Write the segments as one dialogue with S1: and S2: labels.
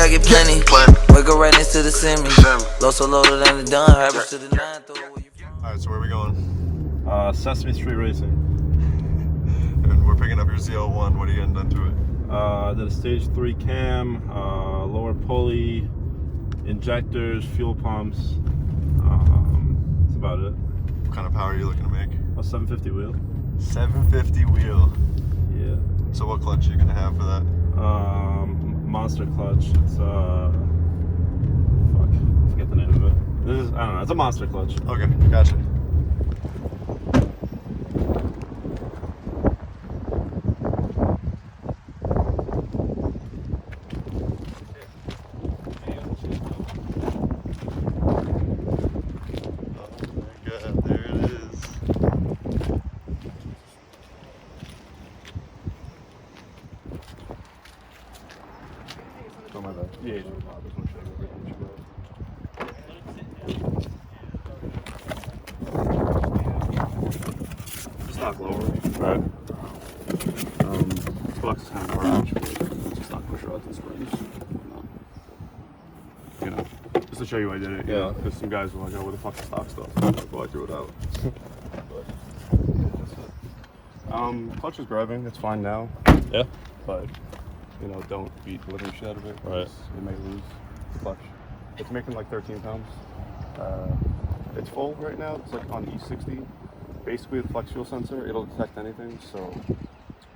S1: I get plenty. Wake up right next to the semi. Low so loaded than the done. Habits to the 9.
S2: Alright, so where are we going?
S3: Sesame Street Racing.
S2: And we're picking up your ZL1. What are you getting done to it?
S3: I did a stage 3 cam, lower pulley, injectors, fuel pumps. That's about it.
S2: What kind of power are you looking to make?
S3: A 750 wheel.
S2: 750 wheel.
S3: Yeah.
S2: So what clutch are you gonna have for that?
S3: Monster clutch. It's fuck, I forget the name of it. This is, I don't know. It's a monster clutch.
S2: Okay, gotcha.
S3: Oh my bad. Yeah, just want to show you everything. Just knock lower. Right. Flux is kind of garbage, but just not push rods and springs. You know, just to show you I did it. Yeah. Because some guys were like, "Oh, where the fuck's the stock stuff?" Well, I threw it out. But yeah, that's it. Clutch is grabbing. It's fine now.
S4: Yeah.
S3: But you know, don't beat the living shit out of it.
S4: Right.
S3: It may lose the clutch. It's making like 13 pounds. It's full right now. It's like on E60. Basically, the flex fuel sensor, it'll detect anything. So,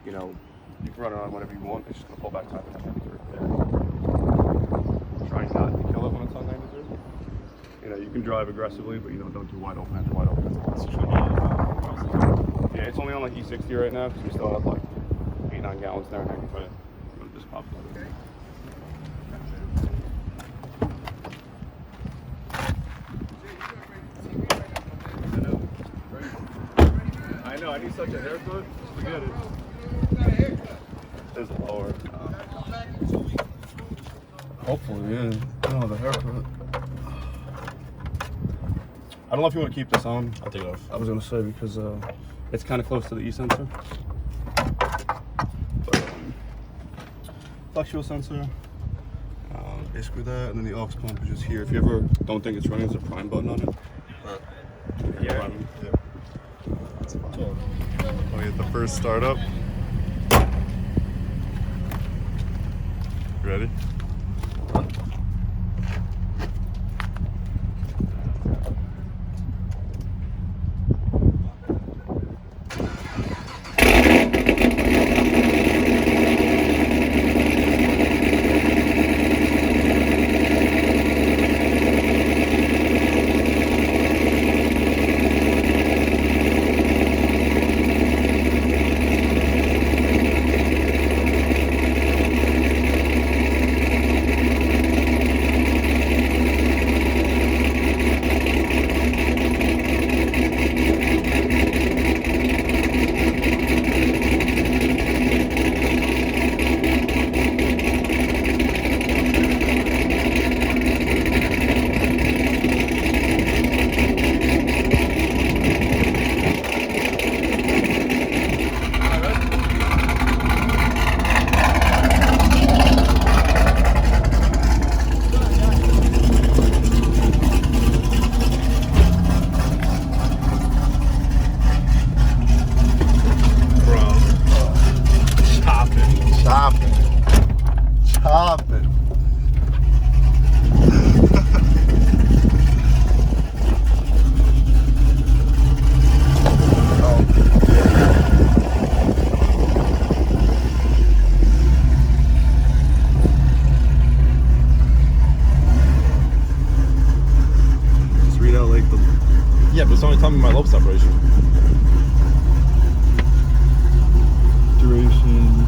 S3: you know, you can run it on whenever you want. It's just gonna pull back time at 93. Try not to kill it when it's on 93. You know, you can drive aggressively, but you know, don't do wide open after wide open. It's just gonna be, yeah, it's only on like E60 right now because we still have like 8-9 gallons there. Right. Just pop it. Okay. I know, I need such a haircut. Forget it. There's a lower. Hopefully, yeah. Oh, the haircut. I don't know if you want to keep this on.
S4: I'll take it off.
S3: I was going to say because it's kind of close to the E sensor. Flex fuel sensor, basically that, and then the aux pump is just here. If you ever don't think it's running, there's a prime button on it.
S2: Yeah. That's fine. We'll get the first startup. You ready?
S4: Yeah, but it's only telling me my lobe separation.
S5: Duration.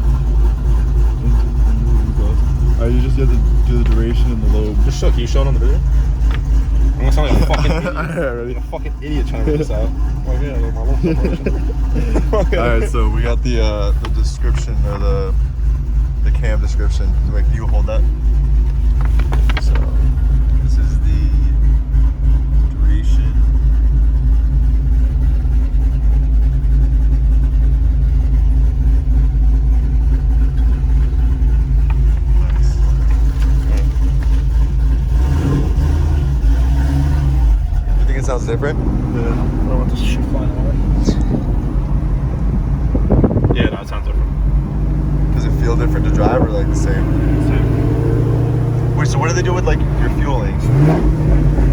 S5: Alright, you just have to do the duration and the lobe.
S4: Just show. Can you show it on the video? I'm gonna sound like a fucking idiot. Like a fucking idiot trying to read this out. Like, yeah, like my lobe separation.
S2: Alright, so we got the description or the cam description. Wait, can you hold that? So this is the duration. Nice. sounds different?
S4: Yeah. I don't want this shit flying away. Yeah, no, it sounds different.
S2: Does it feel different to drive or like the same?
S4: Same.
S2: Wait, so what do they do with like your fueling?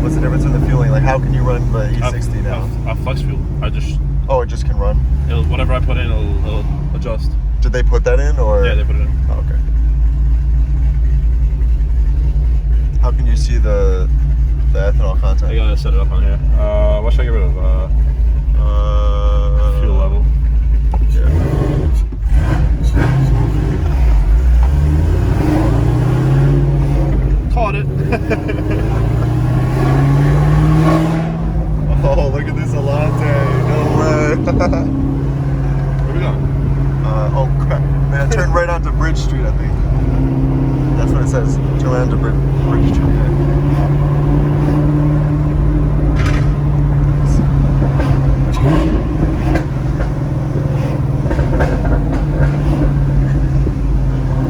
S2: What's the difference in the fueling? Like how can you run the E60 now?
S4: I flex fuel. I just
S2: Oh, it just can run?
S4: whatever I put in, it'll adjust.
S2: Did they put that in or?
S4: Yeah, they put it in.
S2: Oh, okay. How can you see the ethanol content?
S4: I gotta set it up on here. What should I get rid of? Fuel level.
S2: Yeah.
S4: Caught it.
S2: Oh, look at this Lunati. No way.
S4: Where we going?
S2: Oh, crap. Man, turn right onto Bridge Street, I think. That's what it says. Turn right onto Bridge Street.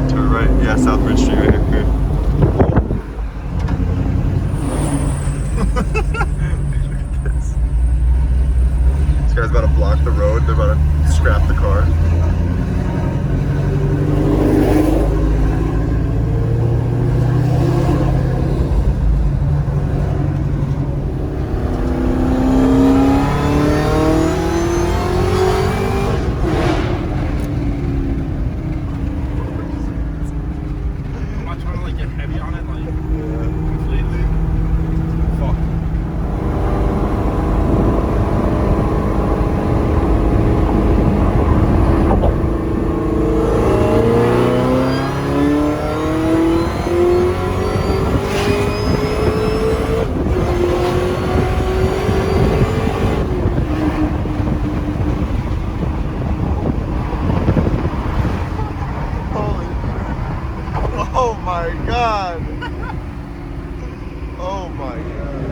S2: Turn right. Yeah, South Bridge Street right here. Good. This guy's about to block the road. They're about to scrap the car.
S4: I'm not trying to like get heavy on it, like completely. Fuck.
S2: Oh my god! Oh my god.